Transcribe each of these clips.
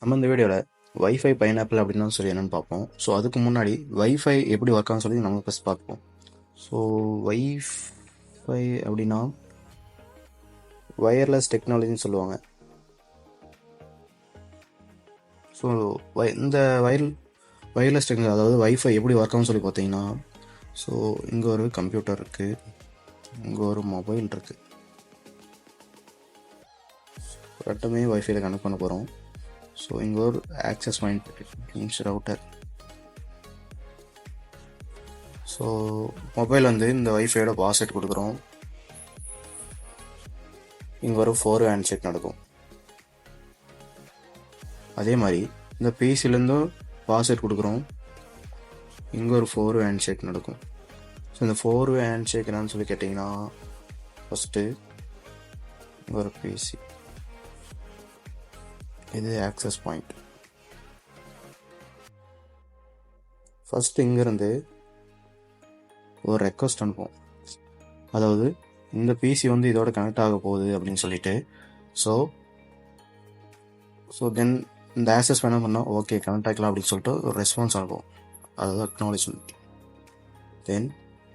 நம்ம இந்த வீடியோவில் வைஃபை பைனாப்பிள் அப்படின்னு சொல்லி என்னென்னு பார்ப்போம். ஸோ அதுக்கு முன்னாடி வைஃபை எப்படி ஒர்க் ஆகும்னு சொல்லி நம்ம ஃபஸ்ட் பார்ப்போம். ஸோ வைஃபை அப்படின்னா வயர்லெஸ் டெக்னாலஜின்னு சொல்லுவாங்க. ஸோ இந்த வயர்லெஸ் டெக்னாலஜி, அதாவது வைஃபை எப்படி ஒர்க் ஆகும்னு சொல்லி பார்த்தீங்கன்னா, ஸோ இங்கே ஒரு கம்ப்யூட்டர் இருக்குது, இங்கே ஒரு மொபைல் இருக்குது, ரெண்டுமே வைஃபைல கனெக்ட் பண்ண போகிறோம். ஸோ இங்கே ஒரு access point means router. So mobile வந்து இந்த வைஃபையோட பாஸ்வேர்ட் கொடுக்குறோம். இங்கே ஒரு 4 ஹேண்ட் செக் நடக்கும். அதே மாதிரி இந்த பிசிலேருந்தும் பாஸ்வேர்ட் கொடுக்குறோம். இங்கே ஒரு 4 ஹேண்ட் ஷேக் நடக்கும். ஸோ இந்த 4 ஹேண்ட் ஷேக் என்னன்னு சொல்லி கேட்டிங்கன்னா, ஃபஸ்ட்டு இங்கே ஒரு பிசி, இது ஆக்சஸ் பாயிண்ட். ஃபஸ்ட்டு இங்கேருந்து ஒரு ரெக்வஸ்ட் அனுப்பும், அதாவது இந்த பிசி வந்து இதோட கனெக்ட் ஆக போகுது அப்படின்னு சொல்லிட்டு. ஸோ தென் இந்த ஆக்சஸ் என்ன பண்ணால் ஓகே கனெக்ட் ஆகிக்கலாம் அப்படின்னு சொல்லிட்டு ஒரு ரெஸ்பான்ஸ் அனுப்பும், அதாவது அக்னாலேஜ்மெண்ட். தென்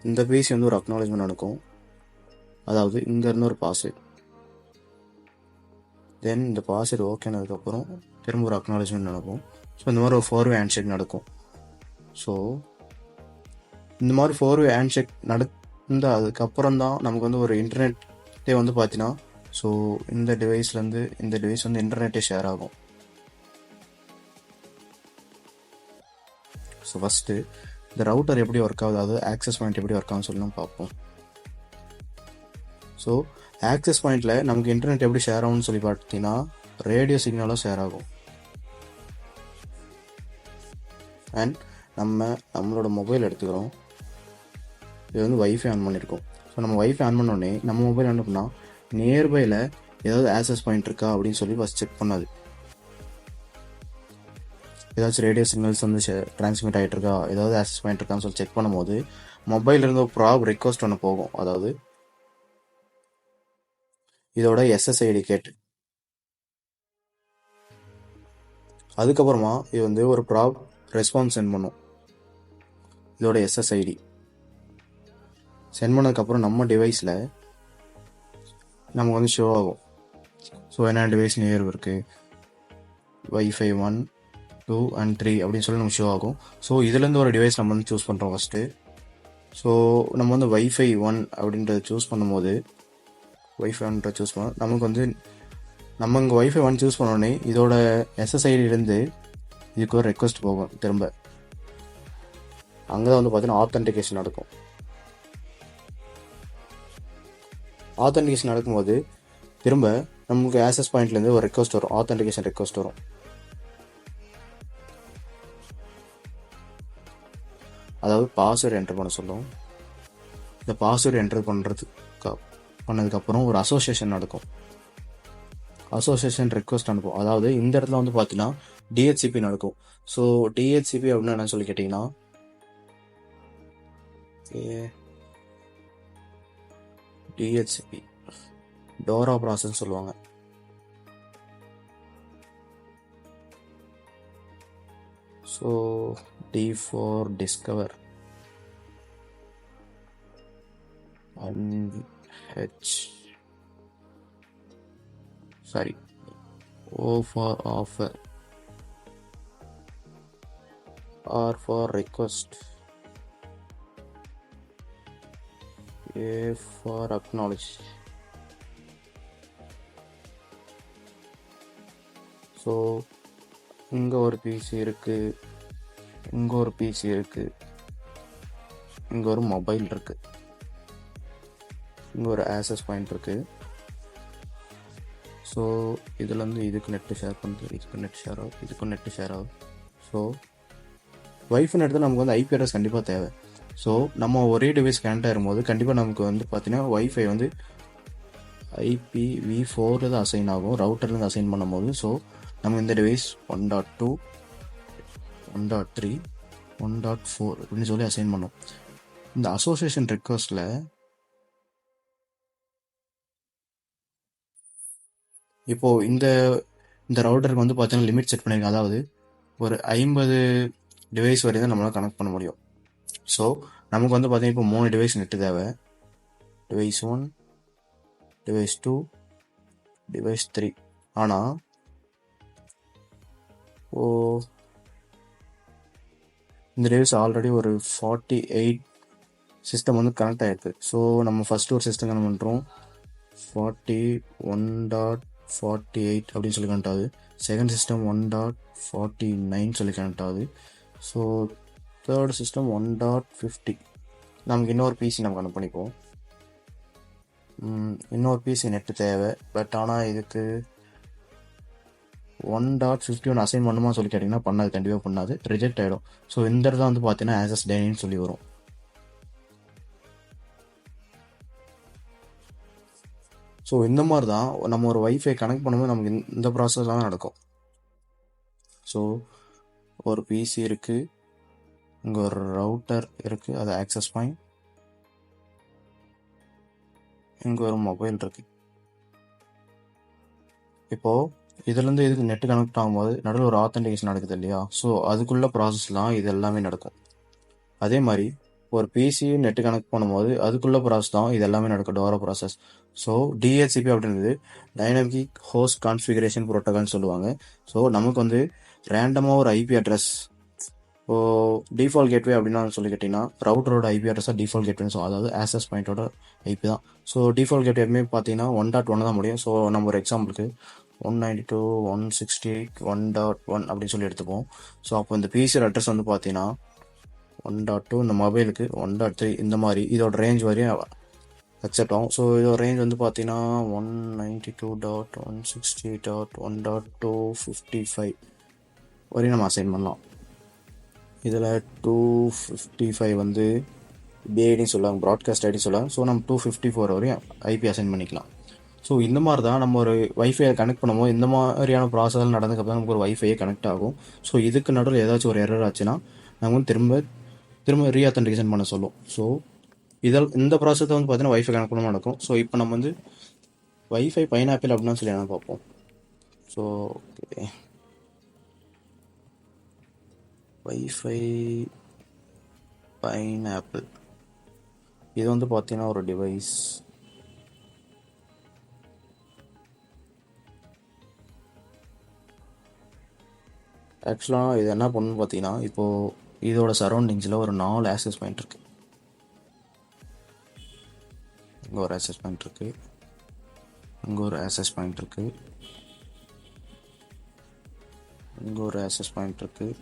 இந்த பிசி வந்து ஒரு அக்னாலேஜ்மெண்ட் அனுப்பும், அதாவது இங்கேருந்து ஒரு பாஸ்வேர்ட். தென் இந்த பாஸ்வேர்டு ஓகேனதுக்கப்புறம் திரும்ப ஒரு அக்னாலேஜ்மெண்ட் நடக்கும். ஸோ இந்த மாதிரி ஒரு 4 ஹேண்ட் ஷேக் நடக்கும். ஸோ இந்த மாதிரி 4 ஹேண்ட் ஷேக் நடந்தால் அதுக்கப்புறம் தான் நமக்கு வந்து ஒரு இன்டர்நெட்டே வந்து பார்த்தீங்கன்னா, ஸோ இந்த டிவைஸ்லேருந்து இந்த டிவைஸ் வந்து இன்டர்நெட்டே ஷேர் ஆகும். ஸோ ஃபஸ்ட்டு இந்த ரவுட்டர் எப்படி ஒர்க் ஆகுது, அதாவது ஆக்சஸ் பாயிண்ட் எப்படி ஒர்க் ஆகும்னு சொல்லி நம்ம பார்ப்போம். ஸோ ஆக்சஸ் பாயிண்டில் நமக்கு இன்டர்நெட் எப்படி ஷேர் ஆகும்னு சொல்லி பார்த்தீங்கன்னா, ரேடியோ சிக்னலும் ஷேர் ஆகும். அண்ட் நம்மளோட மொபைல் எடுத்துக்கிறோம், இது வந்து வைஃபை ஆன் பண்ணியிருக்கோம். ஸோ நம்ம வைஃபை ஆன் பண்ணோடனே நம்ம மொபைல் என்ன பண்ணால் நியர்பையில் ஏதாவது ஆக்சஸ் பாயிண்ட் இருக்கா அப்படின்னு சொல்லி ஃபஸ்ட் செக் பண்ணாது. ஏதாச்சும் ரேடியோ சிக்னல்ஸ் வந்து டிரான்ஸ்மிட் ஆகிட்டு இருக்கா, ஏதாவது ஆக்சஸ் பாயிண்ட் இருக்கான்னு சொல்லி செக் பண்ணும்போது மொபைல் இருந்து ஒரு ப்ராப் ரெக்வஸ்ட் ஒன்று போகும், அதாவது இதோட எஸ்எஸ்ஐடி கேட்டு. அதுக்கப்புறமா இது வந்து ஒரு ப்ராப் ரெஸ்பான்ஸ் சென்ட் பண்ணும், இதோட எஸ்எஸ்ஐடி சென்ட் பண்ணதுக்கப்புறம் நம்ம டிவைஸில் நமக்கு வந்து ஷோ ஆகும். ஸோ என்ன டிவைஸ் நியர் இருக்குது, வைஃபை 1, 2 and 3 அப்படின்னு சொல்லி நம்ம ஷோ ஆகும். ஸோ இதுலேருந்து ஒரு டிவைஸ் நம்ம வந்து சூஸ் பண்ணுறோம் ஃபஸ்ட்டு. ஸோ நம்ம வந்து வைஃபை 1 அப்படின்றத சூஸ் பண்ணும்போது, வைஃபை 1 சூஸ் பண்ணோம், நமக்கு வந்து நம்ம இங்கே வைஃபை 1 சூஸ் பண்ணோடனே இதோட எஸ்எஸ்ஐடிலேருந்து இதுக்கு ஒரு ரெக்வஸ்ட் போகும் திரும்ப. அங்கே தான் வந்து பார்த்தீங்கன்னா ஆத்தென்டிகேஷன் நடக்கும். ஆத்தென்டிகேஷன் நடக்கும்போது திரும்ப நமக்கு ஆக்சஸ் பாயிண்ட்லேருந்து ஒரு ரெக்வஸ்ட் வரும், ஆத்தென்டிகேஷன் ரெக்வஸ்ட் வரும். அதாவது பாஸ்வேர்டு என்டர் பண்ண சொல்லும். இந்த பாஸ்வேர்டு என்டர் பண்ணதுக்கப்புறம் ஒரு அசோசியேஷன் நடக்கும், அசோசியேஷன் ரெக்வஸ்ட் அனுப்பும். அதாவது இந்த இடத்துல வந்து பார்த்தீங்கன்னா டிஹெச்சிபி நடக்கும். ஸோ டிஹெச்சிபி அப்படின்னு என்ன சொல்லி கேட்டிங்கன்னா, டிஹெச்சிபி டோரா ப்ராசஸ் சொல்லுவாங்க. So D for discover and O for offer, R for request, A for acknowledge. So இங்கே ஒரு பிசி இருக்குது, இங்கே ஒரு பிசி இருக்குது, இங்கே ஒரு மொபைல் இருக்குது, இங்கே ஒரு ஆக்சஸ் பாயிண்ட் இருக்குது. ஸோ இதுலேருந்து இதுக்கு நெட்டு ஷேர் பண்ணுறது, இதுக்கு நெட் ஷேர் ஆகும், இதுக்கும் நெட்டு ஷேர் ஆகும். ஸோ வைஃபைன்னு எடுத்தால் நமக்கு வந்து ஐபி அட்ரஸ் கண்டிப்பாக தேவை. ஸோ நம்ம ஒரே டிவைஸ் கனெக்ட் ஆகும்போது கண்டிப்பாக நமக்கு வந்து பார்த்தீங்கன்னா வைஃபை வந்து IPv4 தான் அசைன் ஆகும், ரவுட்டர்லேருந்து அசைன் பண்ணும்போது. ஸோ நம்ம இந்த டிவைஸ் 1.2, 1.3, 1.4 அப்படின்னு சொல்லி அசைன் பண்ணோம். இந்த அசோசியேஷன் ரெக்வஸ்ட்டில் இப்போது இந்த இந்த ரவுட்டருக்கு வந்து பார்த்தீங்கன்னா லிமிட் செட் பண்ணியிருக்கேன். அதாவது ஒரு 50 டிவைஸ் வரை தான் நம்மளால் கனெக்ட் பண்ண முடியும். ஸோ நமக்கு வந்து பார்த்தீங்கன்னா இப்போ 3 டிவைஸ் நெட்டு தேவை. Device 1, device 2, device 3. ஆனால் ஓ இந்த டிவைஸ் ஆல்ரெடி ஒரு 48 சிஸ்டம் வந்து கனெக்ட் ஆகிருக்கு. ஸோ நம்ம ஃபஸ்ட்டு ஒரு சிஸ்டம் கனெக்ட் பண்ணுறோம். 41.48 அப்படின்னு சொல்லி கனெக்ட் ஆகுது. செகண்ட் சிஸ்டம் 1.49 சொல்லி கனெக்ட் ஆகுது. So third system 1.50. நமக்கு இன்னொரு பிசி நம்ம கனெக்ட் பண்ணிப்போம். இன்னொரு பிசி நெட்டு தேவை. பட் ஆனால் இதுக்கு 1.51 அசைன் பண்ணுமா சொல்லி கேட்டிங்கன்னா பண்ணாது, கண்டிப்பாக பண்ணாது, ரிஜெக்ட் ஆகிடும். ஸோ இந்த இடத்துல வந்து பார்த்தீங்கன்னா ஆக்சஸ் டைனின்னு சொல்லி வரும். ஸோ இந்த மாதிரி தான் நம்ம ஒரு வைஃபை கனெக்ட் பண்ணும்போது நமக்கு இந்த ப்ராசஸ்லாம் நடக்கும். ஸோ ஒரு பிசி இருக்குது, இங்கே ஒரு ரவுட்டர் இருக்குது, அது ஆக்சஸ் பாயிண்ட். இங்கே ஒரு மொபைல் இருக்குது. இப்போது இதுலேருந்து இதுக்கு நெட்டு கனெக்ட் ஆகும்போது நடுவில் ஒரு ஆத்தென்டிகேஷன் நடக்குது இல்லையா? ஸோ அதுக்குள்ள ப்ராசஸ்லாம் இது எல்லாமே நடக்கும். அதே மாதிரி ஒரு பிசி நெட்டு கனெக்ட் பண்ணும்போது அதுக்குள்ள ப்ராசஸ் தான் இது எல்லாமே நடக்கும், டோரா ப்ராசஸ். ஸோ டிஹெச்சிபி அப்படின்றது டைனமிக் ஹோஸ்ட் கான்ஃபிகரேஷன் ப்ரோட்டோகால்னு சொல்லுவாங்க. ஸோ நமக்கு வந்து ரேண்டமாக ஒரு ஐபி அட்ரஸ், இப்போ டிஃபால்ட் கேட்வே அப்படின்னு சொல்லி கேட்டிங்கன்னா ரவுட்டரோட ஐபி அட்ரஸாக டிஃபால்ட் கேட்வேன்னு சொல்லுவோம். அதாவது ஆக்சஸ் பாயிண்டோட ஐபி தான். ஸோ டிஃபால்ட் கேட்வே எப்பவுமே பார்த்தீங்கன்னா 1.1 தான் முடியும். ஸோ நம்ம ஒரு எக்ஸாம்பிளுக்கு 192.168.1.1 அப்படின்னு சொல்லி எடுத்துப்போம். ஸோ அப்போ இந்த பிசியோட அட்ரஸ் வந்து பார்த்தீங்கன்னா 1.2, இந்த மொபைலுக்கு 1.3, இந்த மாதிரி இதோட ரேஞ்ச் வரையும் அக்செப்ட் ஆகும். ஸோ இதோட ரேஞ்ச் வந்து பார்த்தீங்கன்னா 192.168.1.255 வரையும் நம்ம அசைன் பண்ணலாம். இதில் 255 வந்து பிஐடின்னு சொல்லுவாங்க, ப்ராட்காஸ்ட் ஐடி சொல்லுவாங்க. ஸோ நம்ம 254 வரையும் ஐபி அசைன் பண்ணிக்கலாம். ஸோ இந்த மாதிரி தான் நம்ம ஒரு வைஃபையை கனெக்ட் பண்ணும்போது இந்த மாதிரியான ப்ராசஸ் நடந்ததுக்கப்புறம் நமக்கு ஒரு வைஃபையை கனெக்ட் ஆகும். ஸோ இதுக்கு நடுவில் ஏதாச்சும் ஒரு எரர் ஆச்சுன்னா நம்ம வந்து திரும்ப ரீஆத்தென்டிகேஷன் பண்ண சொல்லும். ஸோ இந்த ப்ராசஸ் வந்து பார்த்தீங்கன்னா வைஃபை கனெக்ட் பண்ண நடக்கும். ஸோ இப்போ நம்ம வந்து வைஃபை பைனாப்பிள் அப்படின்னு சொல்லி என்ன பார்ப்போம். ஸோ ஓகே, வைஃபை பைனாப்பிள் இது வந்து பார்த்தீங்கன்னா ஒரு டிவைஸ். ஆக்சுவலாக இது என்ன பண்ணணும்னு பார்த்தீங்கன்னா, இப்போது இதோட சரௌண்டிங்ஸில் ஒரு 4 ஆக்சஸ் பாயிண்ட் இருக்குது. இங்கே ஒரு ஆக்சஸ் பாயிண்ட் இருக்குது, இங்கே ஒரு ஆக்சஸ் பாயிண்ட் இருக்குது, இங்கே ஒரு ஆக்சஸ் பாயிண்ட் இருக்குது,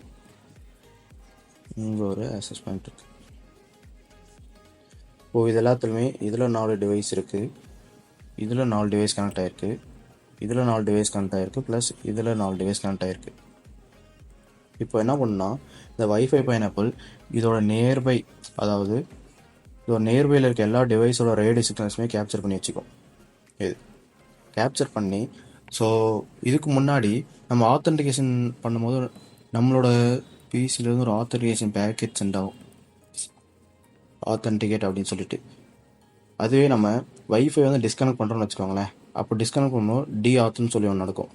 இங்கே ஒரு ஆக்சஸ் பாயிண்ட் இருக்குது. இப்போது இது எல்லாத்துலேயுமே இதில் 4 டிவைஸ் இருக்குது, இதில் 4 டிவைஸ் கனெக்ட் ஆகிருக்கு, இதில் 4 டிவைஸ் கனெக்ட் ஆகிருக்கு, ப்ளஸ் இதில் 4 டிவைஸ் கனெக்ட் ஆகிருக்கு. இப்போ என்ன பண்ணுன்னா, இந்த வைஃபை பைனாப்பிள் இதோட நியர்பை, அதாவது இதோட நியர்பையில் இருக்க எல்லா டிவைஸோட ரேடியோ சிக்னல்ஸுமே கேப்சர் பண்ணி வச்சுக்கும். இது கேப்சர் பண்ணி, ஸோ இதுக்கு முன்னாடி நம்ம ஆத்தென்டிகேஷன் பண்ணும்போது நம்மளோட பிசிலேருந்து ஒரு ஆத்தென்டிகேஷன் பேக்கெட் சென்ட் ஆகும், ஆத்தென்டிகேட் அப்படின்னு சொல்லிட்டு. அதுவே நம்ம வைஃபை வந்து டிஸ்கனெக்ட் பண்ணுறோன்னு வச்சுக்கோங்களேன். அப்போ டிஸ்கனெக்ட் பண்ணும்போது டிஆத்துன்னு சொல்லி ஒன்று நடக்கும்,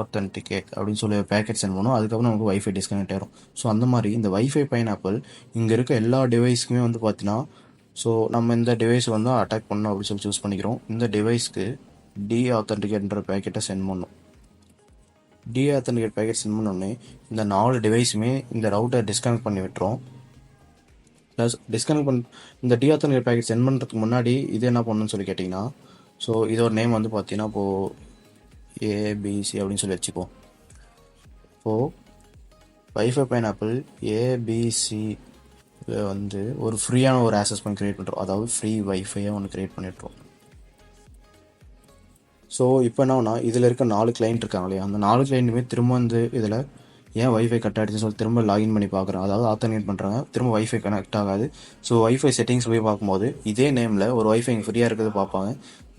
ஆத்தென்டிகேட் அப்படின்னு சொல்லி பேக்கெட் சென்ட் பண்ணுவோம். அதுக்கப்புறம் நமக்கு வைஃபை டிஸ்கனெக்ட் ஆகிடும். ஸோ அந்த மாதிரி இந்த வைஃபை பைனாப்பிள் இங்கே இருக்க எல்லா டிவைஸுக்குமே வந்து பார்த்தீங்கன்னா, ஸோ நம்ம இந்த டிவைஸ் வந்து அட்டாக் பண்ணோம் அப்படின்னு சொல்லி சூஸ் பண்ணிக்கிறோம். இந்த டிவைஸ்க்கு ஆத்தென்டிகேட்ன்ற பேக்கெட்டை சென்ட் பண்ணணும். ஆத்தென்டிகேட் பேக்கெட் சென்ட் பண்ணோடனே இந்த 4 டிவைஸுமே இந்த ரவுட்டர் டிஸ்கனெக்ட் பண்ணி விட்டுரும். ப்ளஸ் டிஸ்கனெக்ட் இந்த ஆத்தென்டிகேட் பேக்கெட் சென்ட் பண்ணுறதுக்கு முன்னாடி இது என்ன பண்ணணும்னு சொல்லி கேட்டிங்கன்னா, ஸோ இதோட நேம் வந்து பார்த்தீங்கன்னா இப்போது ஏபிசி அப்படின்னு சொல்லி வச்சுப்போம். இப்போது வைஃபை பைனாப்பிள் ஏபிசி வந்து ஒரு ஃப்ரீயான ஒரு ஆக்சஸ் பாயிண்ட் க்ரியேட் பண்ணுறோம், அதாவது ஃப்ரீ வைஃபையை ஒன்று க்ரியேட் பண்ணிட்டுருவோம். ஸோ இப்போ என்னன்னா, இதில் இருக்க 4 கிளைண்ட் இருக்காங்க இல்லையா, அந்த 4 கிளைண்ட்டுமே திரும்ப வந்து இதில் ஏன் வைஃபை கட் ஆகிடுச்சுன்னு சொல்லி திரும்ப லாகின் பண்ணி பார்க்குறேன், அதாவது ஆத்தென்டிகேட் பண்ணுறாங்க, திரும்ப வைஃபை கனெக்ட் ஆகாது. ஸோ வைஃபை செட்டிங்ஸ் போய் பார்க்கும்போது இதே நேமில் ஒரு வைஃபை இங்கே ஃப்ரீயாக இருக்கிறது பார்ப்பாங்க.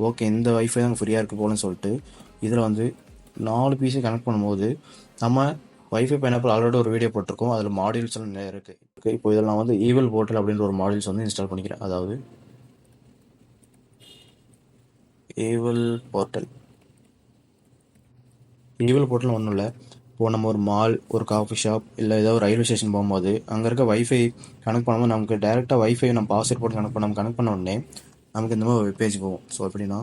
ஓகே, இந்த வைஃபை தான் ஃப்ரீயாக இருக்குது போலன்னு சொல்லிட்டு இதில் வந்து 4 பிசி கனெக்ட் பண்ணும்போது நம்ம வைஃபை பைனாப்பிள் ஆல்ரெடி ஒரு வீடியோ போட்டிருக்கோம், அதில் மாடியூல்ஸ் எல்லாம் நிறைய இருக்குது. இப்போ இதில் நான் வந்து ஈவில் போர்ட்டல் அப்படின்ற ஒரு மாடியூல்ஸ் வந்து இன்ஸ்டால் பண்ணிக்கிறேன். அதாவது ஈவில் போர்ட்டல் ஈவில் போர்ட்டல் ஒன்றும் இல்லை. இப்போ நம்ம ஒரு மால், ஒரு காஃபி ஷாப், இல்லை ஏதோ ஒரு ரயில்வே ஸ்டேஷன் போகும்போது அங்கே இருக்க வைஃபை கனெக்ட் பண்ணும்போது நமக்கு டேரெக்டாக வைஃபை நம்ம பாஸ்வேர்ட் போட்டு கனெக்ட் பண்ண உடனே நமக்கு இந்த மாதிரி வெப் பேஜ் போகும். ஸோ எப்படின்னா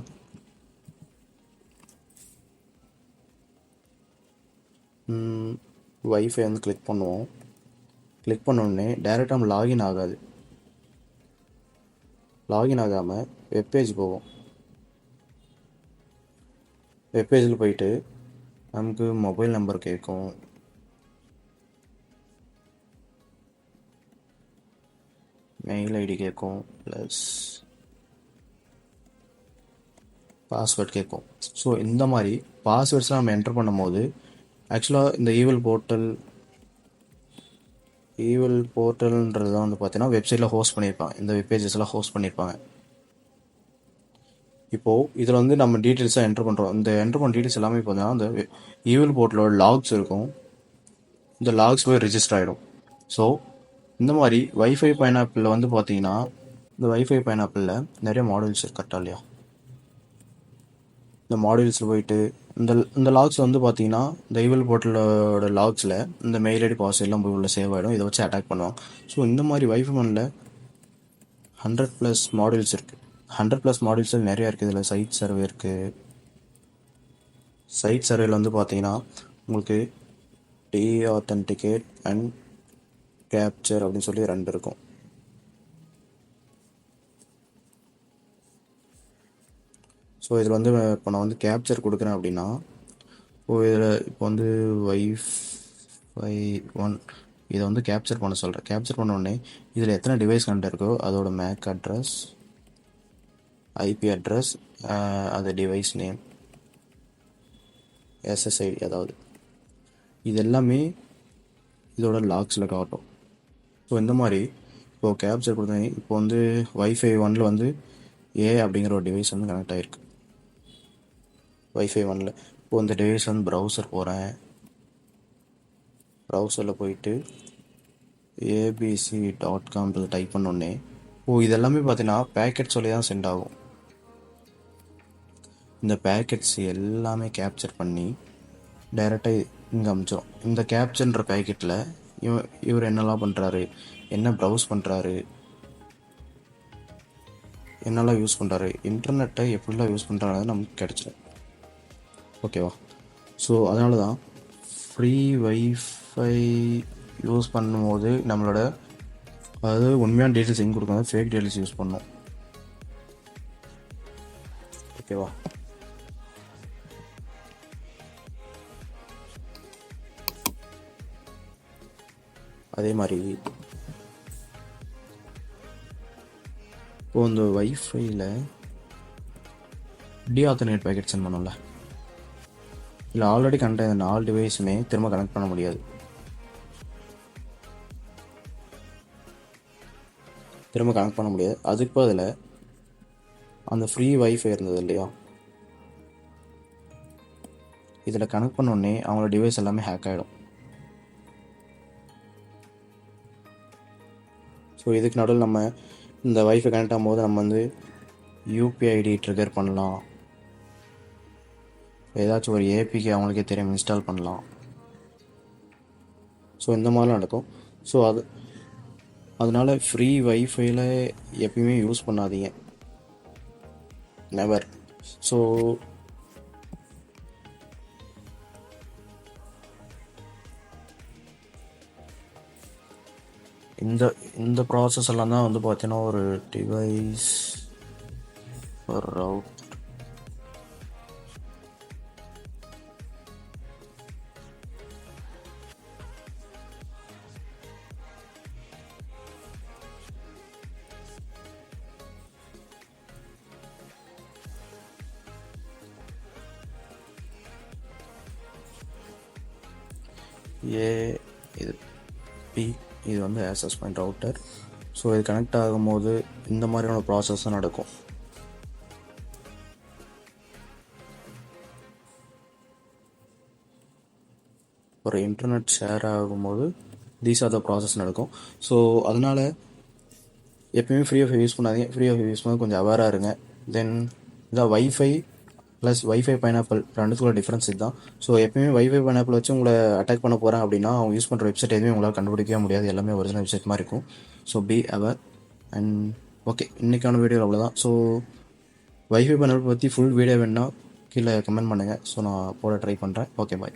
வைஃபை வந்து கிளிக் பண்ணுவோம். கிளிக் பண்ண உடனே டேரெக்டாக நம்ம லாகின் ஆகாது. லாகின் ஆகாமல் வெப்பேஜ் போவோம். வெப்பேஜில் போயிட்டு நமக்கு மொபைல் நம்பர் கேட்கும், மெயில் ஐடி கேட்கும், ப்ளஸ் பாஸ்வேர்ட் கேட்கும். ஸோ இந்த மாதிரி பாஸ்வேர்ட்ஸ்லாம் நம்ம என்டர் பண்ணும்போது ஆக்சுவலாக இந்த ஈவில் போர்ட்டல்ன்றது தான் வந்து பார்த்தீங்கன்னா வெப்சைட்டில் ஹோஸ்ட் பண்ணியிருப்பாங்க. இந்த வெப்பேஜஸ் எல்லாம் ஹோஸ்ட் பண்ணியிருப்பாங்க. இப்போது இதில் வந்து நம்ம டீட்டெயில்ஸாக என்டர் பண்ணுறோம். இந்த என்டர் பண்ண டீட்டெயில்ஸ் எல்லாமே பார்த்தீங்கன்னா இந்த ஈவில் போர்ட்டலோட லாக்ஸ் இருக்கும். இந்த லாக்ஸ் போய் ரிஜிஸ்டர் ஆகிடும். ஸோ இந்த மாதிரி வைஃபை பைனாப்பிளில் வந்து பார்த்தீங்கன்னா இந்த வைஃபை பைனாப்பிளில் நிறைய மாடல்ஸ் இருக்கு கரெக்டாக இல்லையா? இந்த மாடியூல்ஸில் போயிட்டு இந்த லாக்ஸ் வந்து பார்த்தீங்கன்னா இந்த ஈவில் போர்ட்டலோட லாக்ஸில் இந்த மெயில் ஐடி பாஸ்வேர்ட்லாம் போய் உள்ள சேவ் ஆகிடும். இதை வச்சு அட்டாக் பண்ணுவாங்க. ஸோ இந்த மாதிரி வைஃபை மனில் 100+ மாடியூல்ஸ் இருக்குது. 100+ மாடியூல்ஸ் நிறையா இருக்குது. இதில் சைட் சர்வே இருக்குது. சைட் சர்வேல வந்து பார்த்தீங்கன்னா உங்களுக்கு டீஆத்தென்டிகேட் அண்ட் கேப்சர் அப்படின்னு சொல்லி 2 இருக்கும். ஸோ இதில் வந்து இப்போ நான் வந்து கேப்சர் கொடுக்குறேன் அப்படின்னா இப்போ வந்து வைஃபை 1 இதை வந்து கேப்சர் பண்ண சொல்கிறேன். கேப்சர் பண்ண உடனே இதில் எத்தனை டிவைஸ் கனெக்ட் இருக்கோ அதோட மேக் அட்ரஸ், ஐபி அட்ரஸ், அது டிவைஸ் நேம், எஸ்எஸ்ஐடி, அதாவது இது எல்லாமே இதோட லாக்ஸில் காட்டும். ஸோ இந்த மாதிரி இப்போது கேப்சர் கொடுத்தேன். இப்போ வந்து வைஃபை 1 வந்து அப்படிங்கிற ஒரு டிவைஸ் வந்து கனெக்ட் ஆகிருக்கு. வைஃபை 1 இப்போ இந்த டிவைஸ் வந்து ப்ரௌசர் போகிறேன். ப்ரௌசரில் போயிட்டு abc.com டைப் பண்ணோடனே இதெல்லாமே பார்த்தீங்கன்னா பேக்கெட் சொல்லி தான் சென்ட் ஆகும். இந்த பேக்கெட்ஸ் எல்லாமே கேப்சர் பண்ணி டைரெக்டாக இங்கே அமிச்சிடும். இந்த கேப்சர்ன்ற பேக்கெட்டில் இவர் என்னெல்லாம் பண்ணுறாரு, என்ன ப்ரௌஸ் பண்ணுறாரு, என்னெல்லாம் யூஸ் பண்ணுறாரு, இன்டர்நெட்டை எப்படிலாம் யூஸ் பண்ணுறாரு நமக்கு கிடச்சிடும். ஓகேவா? ஸோ அதனால தான் ஃப்ரீ வைஃபை யூஸ் பண்ணும்போது நம்மளோட அதாவது உண்மையான டீட்டெயில்ஸ் எங்கே கொடுக்காது, ஃபேக் டீட்டெயில்ஸ் யூஸ் பண்ணோம். ஓகேவா? அதே மாதிரி இப்போது இந்த வைஃபையில் டீஆத்தென்டிகேட் பேக்கெட் சென்ட் பண்ணோம்ல, இல்லை ஆல்ரெடி கனெக்ட் ஆகிற 4 டிவைஸுமே திரும்ப கனெக்ட் பண்ண முடியாது. அதுக்கு பதில் அந்த ஃப்ரீ வைஃபை இருந்தது இல்லையா, இதில் கனெக்ட் பண்ணோடனே அவங்களோட டிவைஸ் எல்லாமே ஹேக் ஆகிடும். ஸோ இதுக்கு நடுவில் நம்ம இந்த வைஃபை கனெக்ட் ஆகும்போது நம்ம வந்து யூபிஐடி ட்ரிகர் பண்ணலாம், ஏதாச்சும் ஒரு ஏபிக்கு அவங்களுக்கே தெரியும் இன்ஸ்டால் பண்ணலாம். ஸோ இந்த மாதிரிலாம் நடக்கும். ஸோ அதனால் ஃப்ரீ வைஃபைல எப்பயுமே யூஸ் பண்ணாதீங்க, நெவர். ஸோ இந்த ப்ராசஸ் எல்லாம் தான் வந்து பார்த்தீங்கன்னா ஒரு டிவைஸ் ஒரு ரவுட் இது பி இது வந்து ஆக்சஸ் பாயிண்ட் ரவுட்டர். ஸோ இது கனெக்ட் ஆகும்போது இந்த மாதிரியான ப்ராசஸ் தான் நடக்கும். ஒரு இன்டர்நெட் ஷேர் ஆகும்போது தீஸ் ஆர் த ப்ராசஸ் நடக்கும். ஸோ அதனால் எப்பயுமே ஃப்ரீ ஆஃப் யூஸ் பண்ணாதீங்க. ஃப்ரீ ஆஃப் யூஸ் பண்ணால் கொஞ்சம் அவேராக இருங்க. தென் இந்த வைஃபை ப்ளஸ் வைஃபை பைனாப்பிள் ரெண்டுத்துக்குள்ள டிஃப்ரென்ஸ் இதுதான். ஸோ எப்பயுமே வைஃபை பைனாப்பிள் வச்சு உங்களை அட்டாக் பண்ண போகிறேன் அப்படின்னா அவங்க யூஸ் பண்ணுற வெப்சைட் எதுவுமே உங்களால் கண்டுபிடிக்கவே முடியாது. எல்லாமே ஒரிஜினல் வெப்சைட் மாதிரி இருக்கும். ஸோ பி அவர். அண்ட் ஓகே, இன்றைக்கான வீடியோ அவ்வளோதான். ஸோ வைஃபை பைனாப்பிள் பற்றி ஃபுல் வீடியோ வேணுன்னா கீழே கமெண்ட் பண்ணுங்கள். ஸோ நான் போட ட்ரை பண்ணுறேன். ஓகே, பாய்.